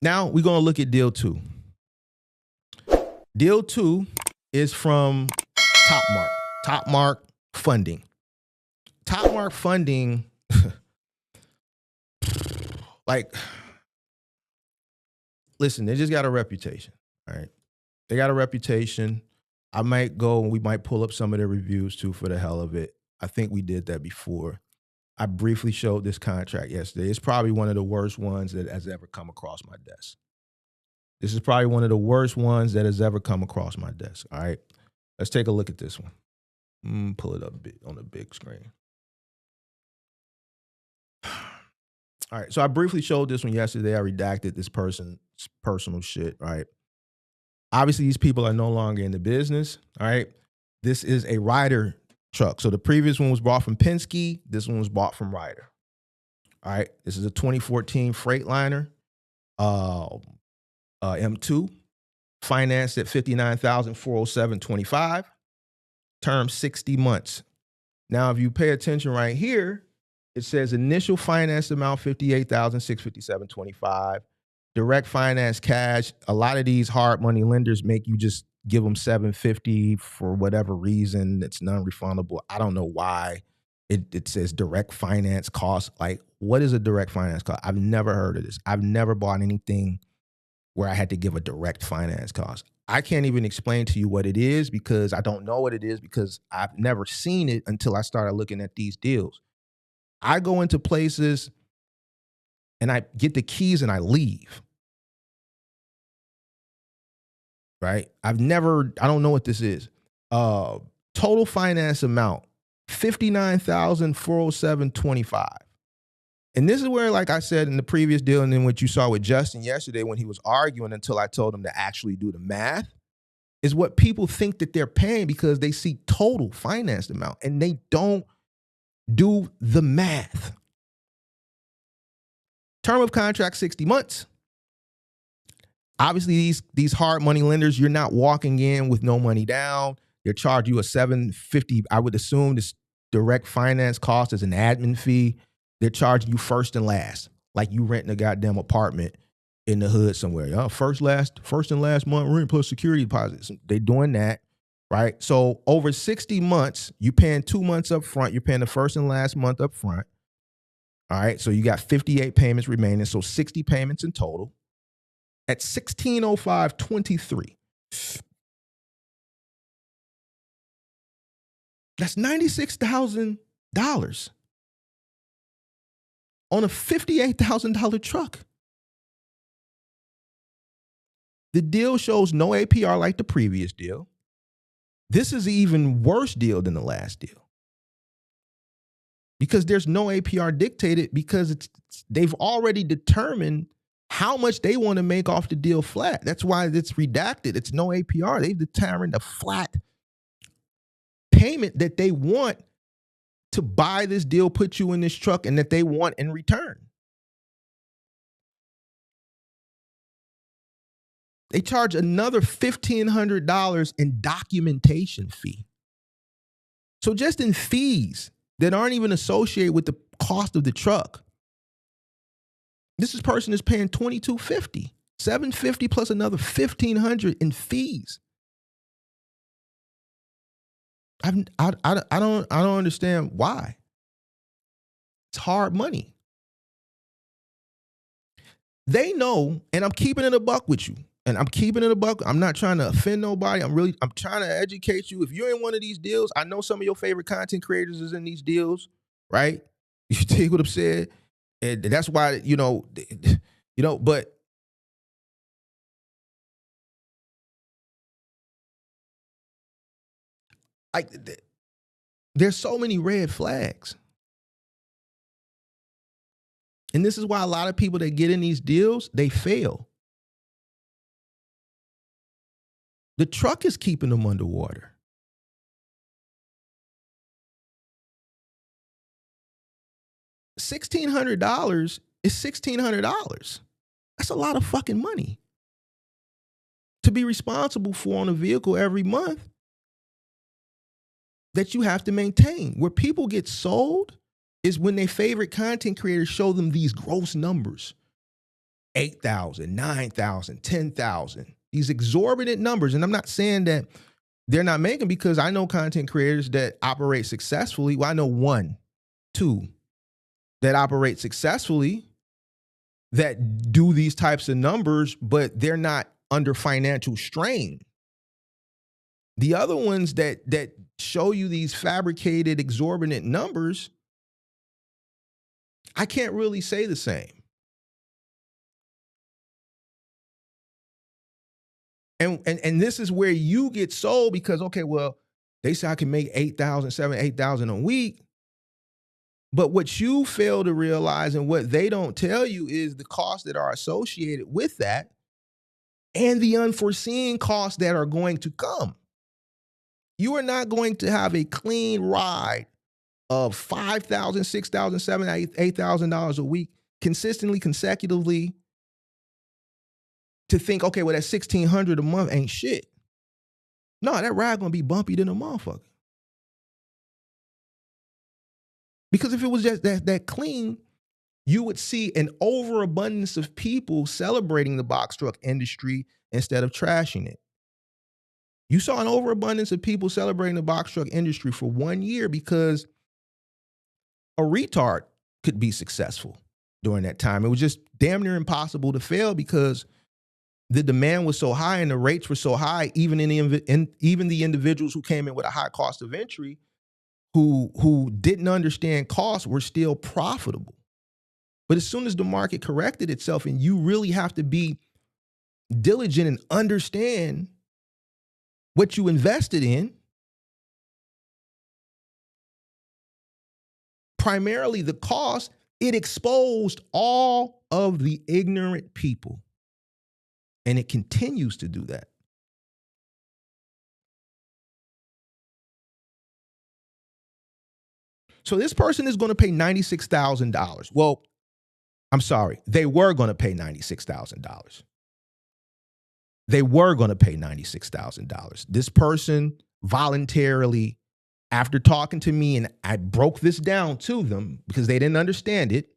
Now we're going to look at deal 2. Deal 2 is from Topmark Funding. Topmark Funding, like, listen, they just got a reputation, all right? They got a reputation. I might go and we might pull up some of their reviews too for the hell of it. I think we did that before. I briefly showed this contract yesterday. It's probably one of the worst ones that has ever come across my desk. This is probably one of the worst ones that has ever come across my desk, all right? Let's take a look at this one. Pull it up on the big screen. All right, so I briefly showed this one yesterday. I redacted this person's personal shit, right? Obviously, these people are no longer in the business, all right? This is a Ryder truck. So the previous one was bought from Penske. This one was bought from Ryder. All right, this is a 2014 Freightliner M2, financed at $59,407.25, term 60 months. Now, if you pay attention right here, it says initial finance amount $58,657.25. Direct finance cash. A lot of these hard money lenders make you just give them $750 for whatever reason. It's non-refundable. I don't know why it says direct finance cost. Like, what is a direct finance cost? I've never heard of this. I've never bought anything where I had to give a direct finance cost. I can't even explain to you what it is because I don't know what it is because I've never seen it until I started looking at these deals. I go into places and I get the keys and I leave. Right? I don't know what this is. Total finance amount, $59,407.25. And this is where, like I said in the previous deal, and then what you saw with Justin yesterday when he was arguing until I told him to actually do the math, is what people think that they're paying because they see total finance amount and they don't do the math. Term of contract, 60 months. Obviously, these hard money lenders, you're not walking in with no money down. They're charging you a $750. I would assume this direct finance cost is an admin fee. They're charging you first and last, like you renting a goddamn apartment in the hood somewhere. First and last month rent plus security deposits. They're doing that, right? So over 60 months, you're paying 2 months up front. You're paying the first and last month up front. All right, so you got 58 payments remaining, so 60 payments in total. At $1,605.23. That's $96,000 on a $58,000 truck. The deal shows no APR like the previous deal. This is an even worse deal than the last deal. Because there's no APR dictated because they've already determined how much they want to make off the deal flat. That's why it's redacted. It's no APR. They've determined a flat payment that they want to buy this deal, put you in this truck, and that they want in return. They charge another $1,500 in documentation fee. So just in fees that aren't even associated with the cost of the truck, this person is paying $2,250, $750 plus another $1,500 in fees. I don't understand why. It's hard money. They know, and I'm keeping it a buck with you. And I'm keeping it a buck. I'm not trying to offend nobody. I'm trying to educate you. If you're in one of these deals, I know some of your favorite content creators is in these deals, right? You take what I'm saying? And that's why, but there's so many red flags. And this is why a lot of people that get in these deals, they fail. The truck is keeping them underwater. $1,600 is $1,600. That's a lot of fucking money to be responsible for on a vehicle every month that you have to maintain. Where people get sold is when their favorite content creators show them these gross numbers. 8,000, 9,000, 10,000. These exorbitant numbers. And I'm not saying that they're not making, because I know content creators that operate successfully. Well, I know 1, 2 that operate successfully that do these types of numbers, but they're not under financial strain. The other ones that show you these fabricated, exorbitant numbers, I can't really say the same. And this is where you get sold, because, okay, well, they say I can make 8,000, 7,000, 8,000 a week. But what you fail to realize, and what they don't tell you, is the costs that are associated with that and the unforeseen costs that are going to come. You are not going to have a clean ride of $5,000, $6,000, $7,000, $8,000 a week consistently, consecutively, to think, okay, well, that $1,600 a month ain't shit. No, that ride gonna be bumpy than a motherfucker. Because if it was just that clean, you would see an overabundance of people celebrating the box truck industry instead of trashing it. You saw an overabundance of people celebrating the box truck industry for 1 year because a retard could be successful during that time. It was just damn near impossible to fail because the demand was so high and the rates were so high. Even the individuals who came in with a high cost of entry, who didn't understand costs, were still profitable. But as soon as the market corrected itself, and you really have to be diligent and understand what you invested in, primarily the cost, it exposed all of the ignorant people. And it continues to do that. So this person is going to pay $96,000. Well, I'm sorry. They were going to pay $96,000. They were going to pay $96,000. This person voluntarily, after talking to me, and I broke this down to them because they didn't understand it.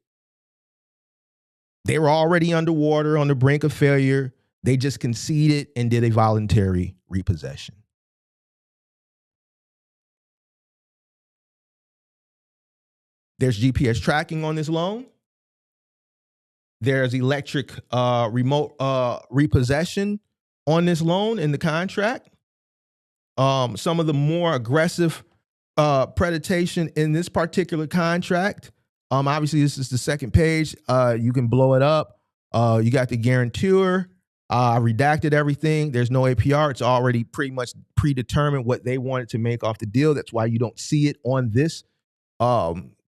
They were already underwater, on the brink of failure. They just conceded and did a voluntary repossession. There's GPS tracking on this loan. There's electric remote repossession on this loan in the contract. Some of the more aggressive predation in this particular contract. Obviously, this is the second page. You can blow it up. You got the guarantor. I redacted everything. There's no APR. It's already pretty much predetermined what they wanted to make off the deal. That's why you don't see it on this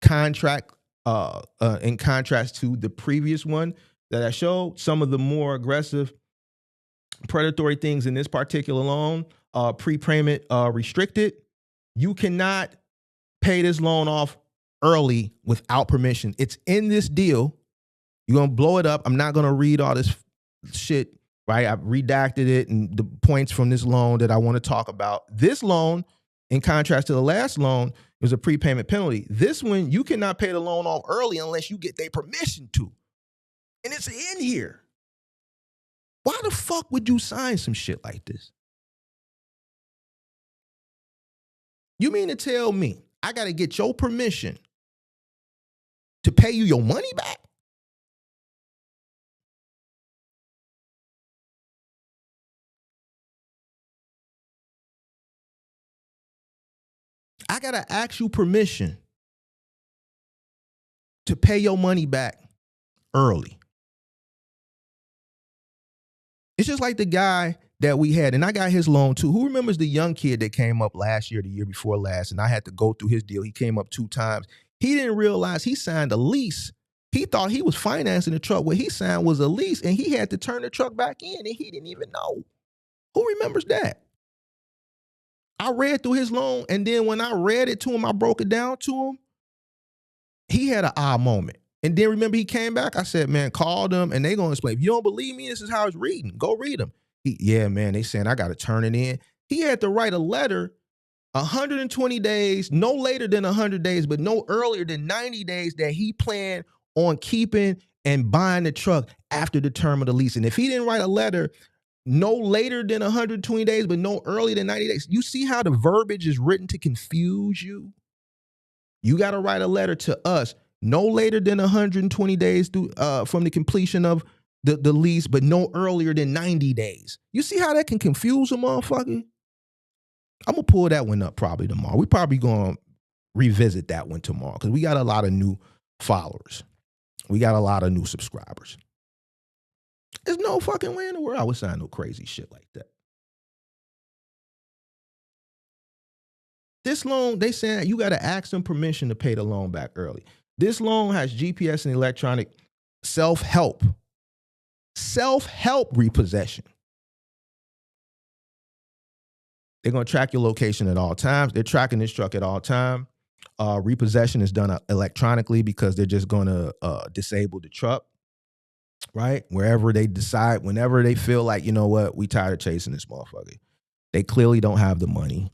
contract in contrast to the previous one that I showed. Some of the more aggressive predatory things in this particular loan, prepayment restricted. You cannot pay this loan off early without permission. It's in this deal. You're going to blow it up. I'm not going to read all this shit, right? I've redacted it and the points from this loan that I want to talk about. This loan, in contrast to the last loan, is a prepayment penalty. This one, you cannot pay the loan off early unless you get their permission to. And it's in here. Why the fuck would you sign some shit like this? You mean to tell me I got to get your permission to pay you your money back? I got to ask you permission to pay your money back early. It's just like the guy that we had, and I got his loan too. Who remembers the young kid that came up last year, the year before last, and I had to go through his deal? He came up 2 times. He didn't realize he signed a lease. He thought he was financing the truck. What he signed was a lease, and he had to turn the truck back in, and he didn't even know. Who remembers that? I read through his loan, and then when I read it to him, I broke it down to him. He had an aha moment. And then remember, he came back. I said, man, call them, and they going to explain. If you don't believe me, this is how it's reading. Go read them. Yeah, man, they saying I got to turn it in. He had to write a letter 120 days, no later than 100 days, but no earlier than 90 days that he planned on keeping and buying the truck after the term of the lease. And if he didn't write a letter no later than 120 days, but no earlier than 90 days, you see how the verbiage is written to confuse you? You got to write a letter to us no later than 120 days from the completion of the lease, but no earlier than 90 days. You see how that can confuse a motherfucker? I'm going to pull that one up probably tomorrow. We probably going to revisit that one tomorrow because we got a lot of new followers. We got a lot of new subscribers. There's no fucking way in the world I would sign no crazy shit like that. This loan, they saying you got to ask them permission to pay the loan back early. This loan has GPS and electronic self-help repossession. They're going to track your location at all times. They're tracking this truck at all times. Repossession is done electronically because they're just going to disable the truck, right? Wherever they decide, whenever they feel like, you know what, we tired of chasing this motherfucker. They clearly don't have the money.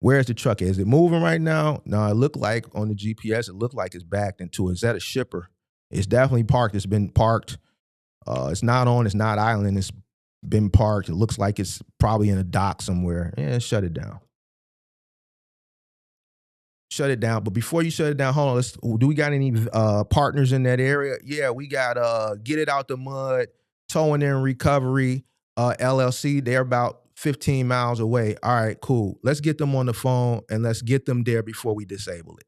Where's the truck? Is it moving right now? No, it looked like on the GPS, it looked like it's backed into it. Is that a shipper? It's definitely parked. It's been parked. It's not on. It's not idling. It's been parked. It looks like it's probably in a dock somewhere. Yeah, shut it down. Shut it down. But before you shut it down, hold on. Do we got any partners in that area? Yeah, we got Get It Out the Mud, Towing and Recovery, LLC. They're about 15 miles away. All right, cool. Let's get them on the phone and let's get them there before we disable it.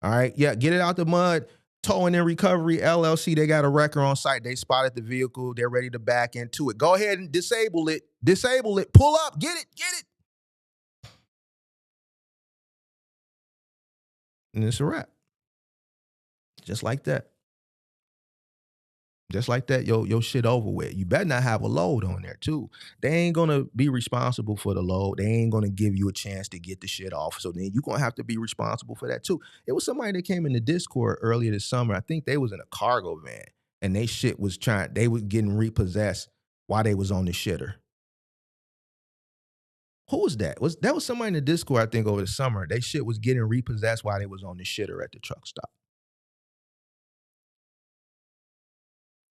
All right. Yeah, Get It Out the Mud, Towing and Recovery, LLC. They got a wrecker on site. They spotted the vehicle. They're ready to back into it. Go ahead and disable it. Disable it. Pull up. Get it. Get it. And it's a wrap. Just like that. Just like that, your shit over with. You better not have a load on there too. They ain't gonna be responsible for the load. They ain't gonna give you a chance to get the shit off. So then you're gonna have to be responsible for that too. It was somebody that came in the Discord earlier this summer. I think they was in a cargo van and they shit was they was getting repossessed while they was on the shitter. Who was that? That was somebody in the Discord, I think, over the summer. They shit was getting repossessed while they was on the shitter at the truck stop.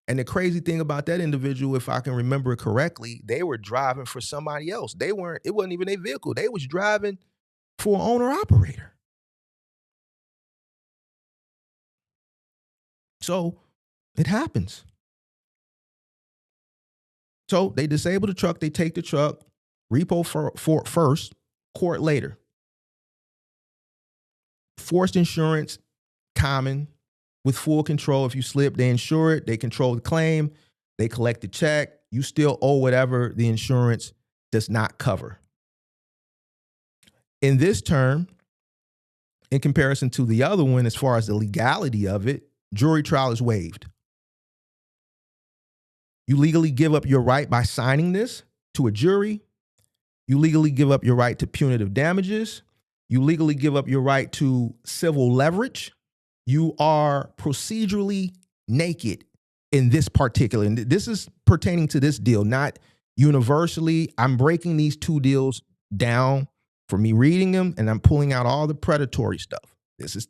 And the crazy thing about that individual, if I can remember it correctly, they were driving for somebody else. It wasn't even their vehicle. They was driving for an owner-operator. So it happens. So they disable the truck. They take the truck. Repo for first, court later. Forced insurance, common. With full control. If you slip, they insure it. They control the claim. They collect the check. You still owe whatever the insurance does not cover. In this term, in comparison to the other one, as far as the legality of it, jury trial is waived. You legally give up your right by signing this to a jury. You legally give up your right to punitive damages. You legally give up your right to civil leverage. You are procedurally naked in this particular, and this is pertaining to this deal, not universally. I'm breaking these two deals down for me reading them, and I'm pulling out all the predatory stuff. This is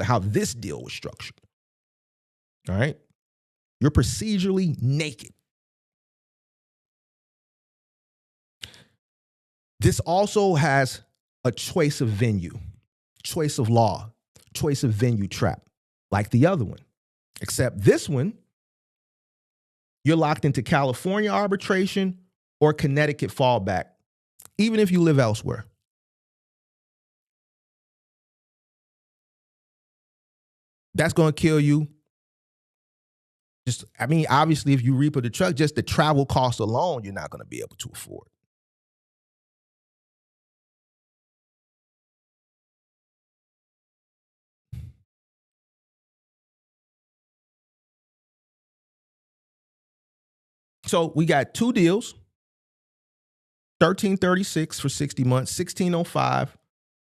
how this deal was structured. All right? You're procedurally naked. This also has a choice of venue, choice of law, choice of venue trap, like the other one. Except this one, you're locked into California arbitration or Connecticut fallback, even if you live elsewhere. That's going to kill you. Obviously, if you repo the truck, just the travel cost alone, you're not going to be able to afford. So we got two deals, $1,336 for 60 months, $1,605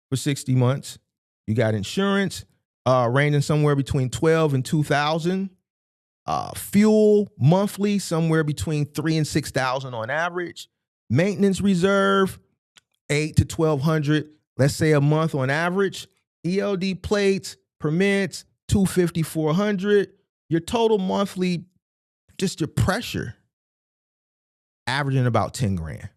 for 60 months. You got insurance ranging somewhere between $12,000 and $2,000. Fuel monthly somewhere between $3,000 and $6,000 on average. Maintenance reserve $800 to $1,200, let's say a month on average. ELD plates, permits $250, $400. Your total monthly, just your pressure, averaging about 10 grand.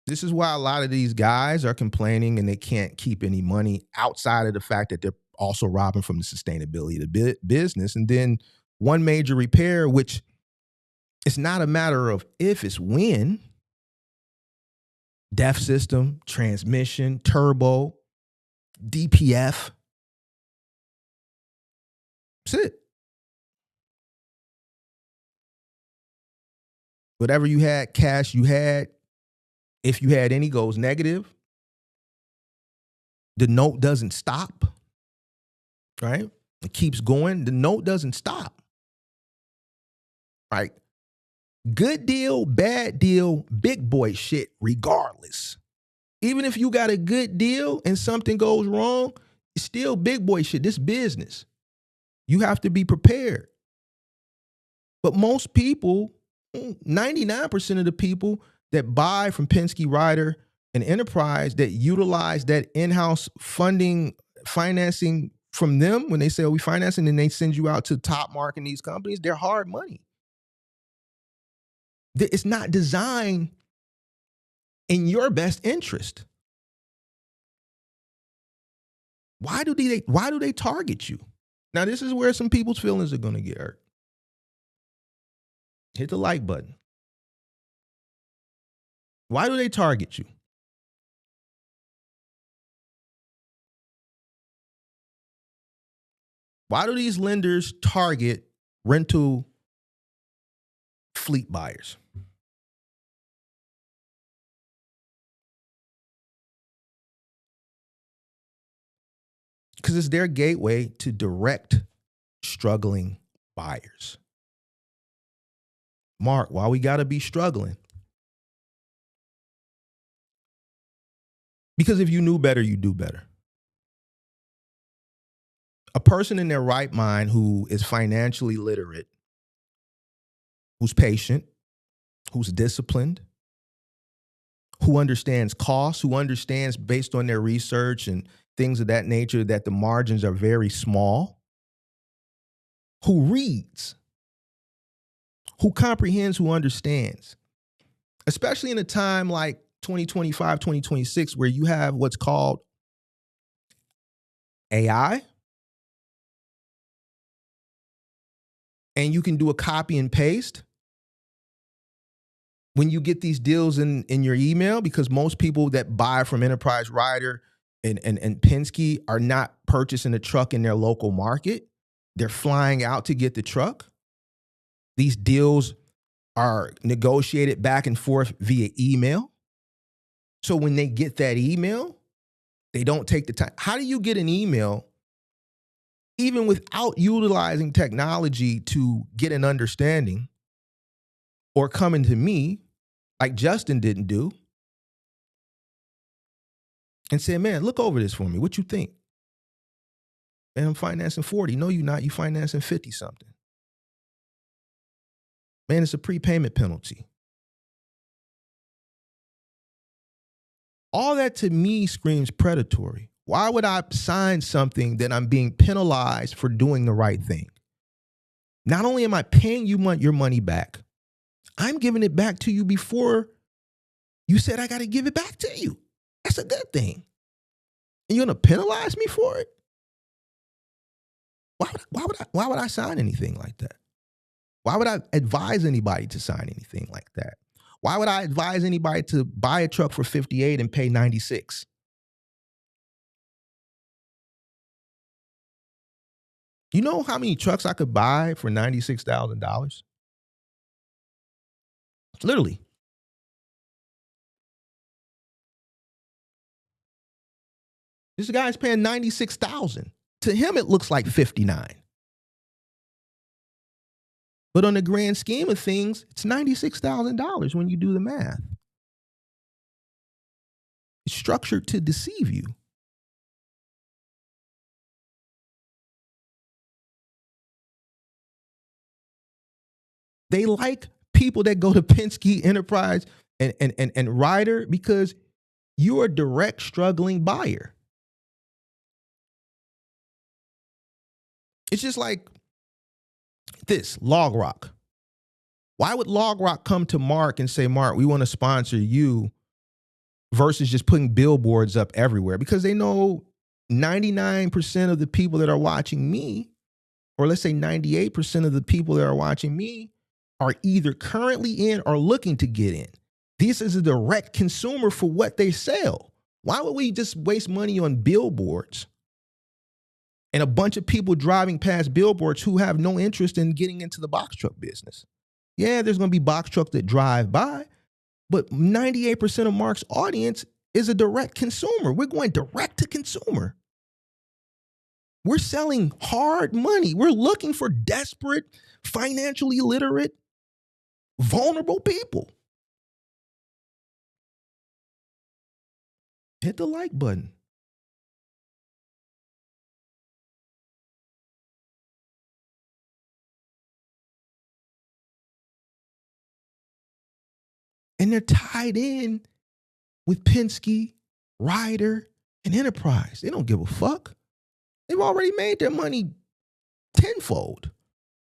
This is why a lot of these guys are complaining and they can't keep any money outside of the fact that they're also robbing from the sustainability of the business. And then one major repair, which it's not a matter of if, it's when. DEF system, transmission, turbo, DPF. That's it. Whatever you had, cash you had, if you had any, goes negative. The note doesn't stop, right? It keeps going. The note doesn't stop, right? Good deal, bad deal, big boy shit, regardless. Even if you got a good deal and something goes wrong, it's still big boy shit. This business. You have to be prepared. But most people, 99% of the people that buy from Penske, Ryder, and Enterprise that utilize that in-house funding, financing from them, when they say, oh, we financing, and they send you out to top market these companies, they're hard money. It's not designed in your best interest. Why do they target you? Now, this is where some people's feelings are going to get hurt. Hit the like button. Why do they target you? Why do these lenders target rental fleet buyers? Because it's their gateway to direct struggling buyers. Mark, why we got to be struggling? Because if you knew better, you do better. A person in their right mind who is financially literate, who's patient, who's disciplined, who understands costs, who understands based on their research and things of that nature that the margins are very small, who reads, who comprehends, who understands, especially in a time like 2025, 2026, where you have what's called AI, and you can do a copy and paste when you get these deals in your email, because most people that buy from Enterprise, Ryder, and Penske are not purchasing a truck in their local market. They're flying out to get the truck. These deals are negotiated back and forth via email. So when they get that email, they don't take the time. How do you get an email even without utilizing technology to get an understanding or coming to me like Justin didn't do and say, man, look over this for me. What you think? Man, I'm financing 40. No, you're not. You financing 50 something. Man, it's a prepayment penalty. All that to me screams predatory. Why would I sign something that I'm being penalized for doing the right thing? Not only am I paying you your money back, I'm giving it back to you before you said I got to give it back to you. That's a good thing. And you're going to penalize me for it? Why would I sign anything like that? Why would I advise anybody to sign anything like that? Why would I advise anybody to buy a truck for 58 and pay 96? You know how many trucks I could buy for $96,000? Literally. This guy's paying $96,000. To him, it looks like 59. But on the grand scheme of things, it's $96,000 when you do the math. It's structured to deceive you. They like people that go to Penske, Enterprise, and Ryder because you're a direct struggling buyer. It's just like this, Log Rock. Why would Log Rock come to Mark and say, Mark, we want to sponsor you versus just putting billboards up everywhere? Because they know 99% of the people that are watching me, or let's say 98% of the people that are watching me, are either currently in or looking to get in. This is a direct consumer for what they sell. Why would we just waste money on billboards and a bunch of people driving past billboards who have no interest in getting into the box truck business? Yeah, there's going to be box trucks that drive by, but 98% of Mark's audience is a direct consumer. We're going direct to consumer. We're selling hard money. We're looking for desperate, financially illiterate, vulnerable people. Hit the like button. And they're tied in with Penske, Ryder, and Enterprise. They don't give a fuck. They've already made their money tenfold.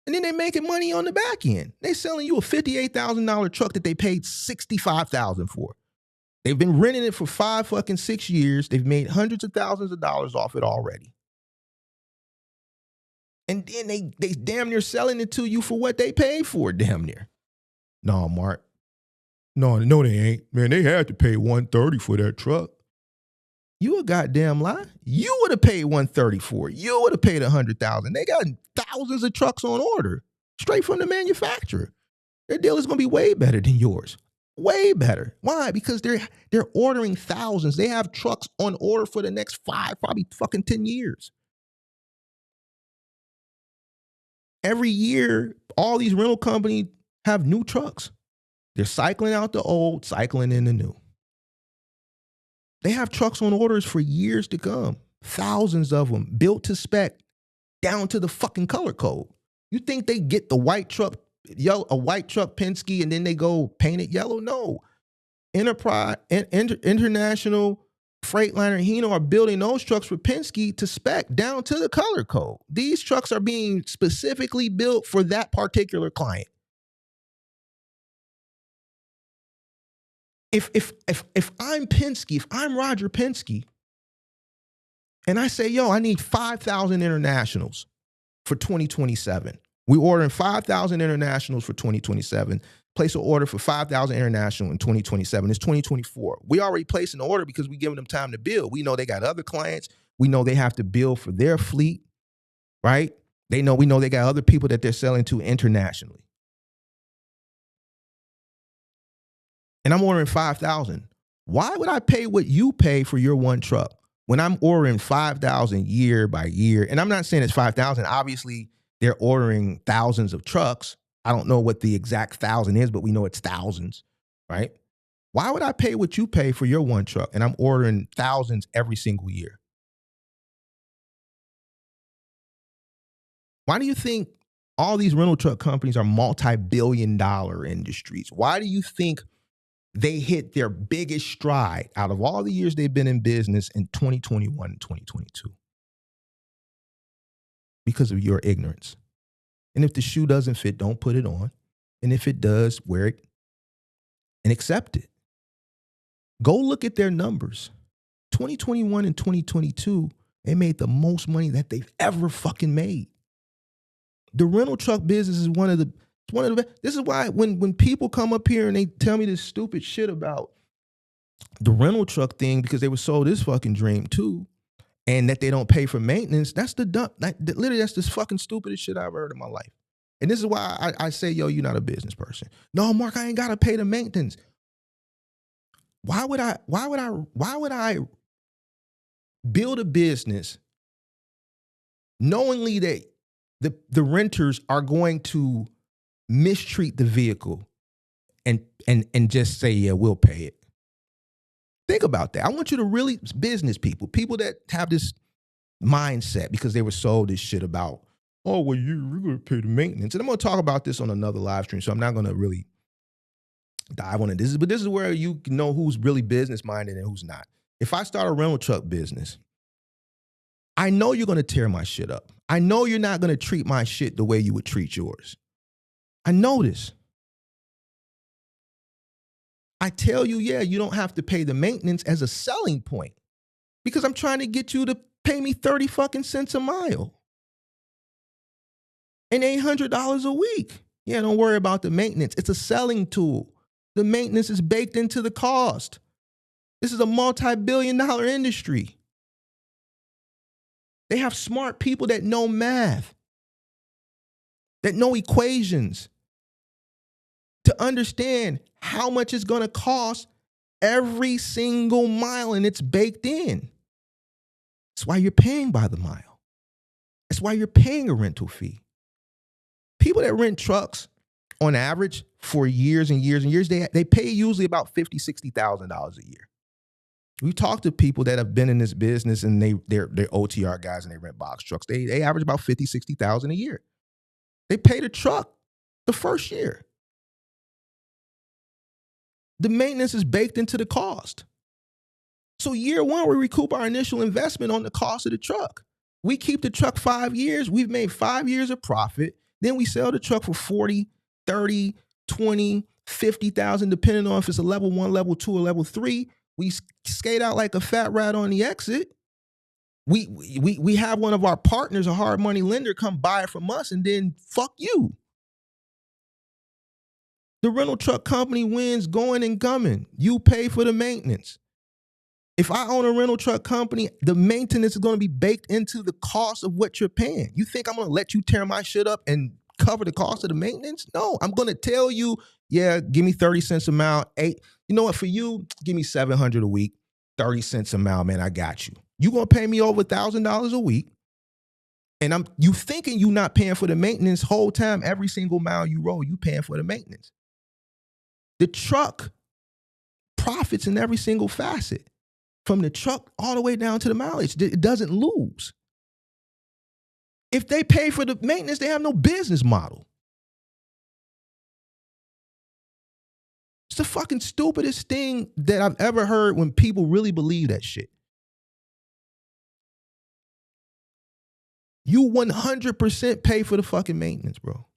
And then they're making money on the back end. They're selling you a $58,000 truck that they paid $65,000 for. They've been renting it for 6 years. They've made hundreds of thousands of dollars off it already. And then they damn near selling it to you for what they paid for, damn near. No, Mark. No, they ain't. Man, they had to pay $130 for that truck. You a goddamn lie. You would have paid $130 for it. You would have paid $100,000. They got thousands of trucks on order, straight from the manufacturer. Their deal is going to be way better than yours. Way better. Why? Because they're ordering thousands. They have trucks on order for the next 5, probably fucking 10 years. Every year, all these rental companies have new trucks. They're cycling out the old, cycling in the new. They have trucks on orders for years to come. Thousands of them, built to spec, down to the fucking color code. You think they get the white truck, a white truck Penske, and then they go paint it yellow? No. Enterprise, International, Freightliner, and Hino are building those trucks for Penske to spec down to the color code. These trucks are being specifically built for that particular client. If I'm Penske, if I'm Roger Penske, and I say, yo, I need 5,000 internationals for 2027. We're ordering 5,000 internationals for 2027. Place an order for 5,000 international in 2027. It's 2024. We already placed an order because we're giving them time to build. We know they got other clients. We know they have to build for their fleet, right? We know they got other people that they're selling to internationally. And I'm ordering 5,000. Why would I pay what you pay for your one truck when I'm ordering 5,000 year by year? And I'm not saying it's 5,000. Obviously, they're ordering thousands of trucks. I don't know what the exact 1,000 is, but we know it's thousands, right? Why would I pay what you pay for your one truck and I'm ordering thousands every single year? Why do you think all these rental truck companies are multi-billion-dollar industries? Why do you think they hit their biggest stride out of all the years they've been in business in 2021 and 2022? Because of your ignorance. And if the shoe doesn't fit, don't put it on. And if it does, wear it and accept it. Go look at their numbers. 2021 and 2022, they made the most money that they've ever fucking made. The rental truck business is one of the best. This is why when people come up here and they tell me this stupid shit about the rental truck thing because they were sold this fucking dream too, and that they don't pay for maintenance, that's literally that's the fucking stupidest shit I've heard in my life. And this is why I say, yo, you're not a business person. No, Mark, I ain't gotta pay the maintenance. Why would I build a business knowingly that the renters are going to mistreat the vehicle and just say, yeah, we'll pay it? Think about that. I want you to really, business people that have this mindset because they were sold this shit about oh, well, you're going to pay the maintenance. And I'm going to talk about this on another live stream, so I'm not going to really dive on it. But this is where you can know who's really business-minded and who's not. If I start a rental truck business, I know you're going to tear my shit up. I know you're not going to treat my shit the way you would treat yours. I know this. I tell you, yeah, you don't have to pay the maintenance as a selling point because I'm trying to get you to pay me 30 fucking cents a mile and $800 a week. Yeah, don't worry about the maintenance. It's a selling tool. The maintenance is baked into the cost. This is a multi-billion-dollar industry. They have smart people that know math, that know equations, to understand how much it's going to cost every single mile, and it's baked in. That's why you're paying by the mile. That's why you're paying a rental fee. People that rent trucks, on average, for years and years and years, they pay usually about $50,000, $60,000 a year. We talk to people that have been in this business and they're OTR guys and they rent box trucks. They average about $50,000, $60,000 a year. They pay the truck the first year. The maintenance is baked into the cost. So year one, we recoup our initial investment on the cost of the truck. We keep the truck 5 years. We've made 5 years of profit. Then we sell the truck for 40, 30, 20, 50,000, depending on if it's a level 1, level 2, or level 3. We skate out like a fat rat on the exit. We have one of our partners, a hard money lender, come buy it from us, and then fuck you. The rental truck company wins going and coming. You pay for the maintenance. If I own a rental truck company, the maintenance is going to be baked into the cost of what you're paying. You think I'm going to let you tear my shit up and cover the cost of the maintenance? No, I'm going to tell you, yeah, give me 30 cents a mile. You know what? For you, give me $700 a week, 30 cents a mile, man, I got you. You going to pay me over $1,000 a week. And you thinking you not paying for the maintenance whole time, every single mile you roll, you paying for the maintenance. The truck profits in every single facet, from the truck all the way down to the mileage. It doesn't lose. If they pay for the maintenance, they have no business model. It's the fucking stupidest thing that I've ever heard when people really believe that shit. You 100% pay for the fucking maintenance, bro.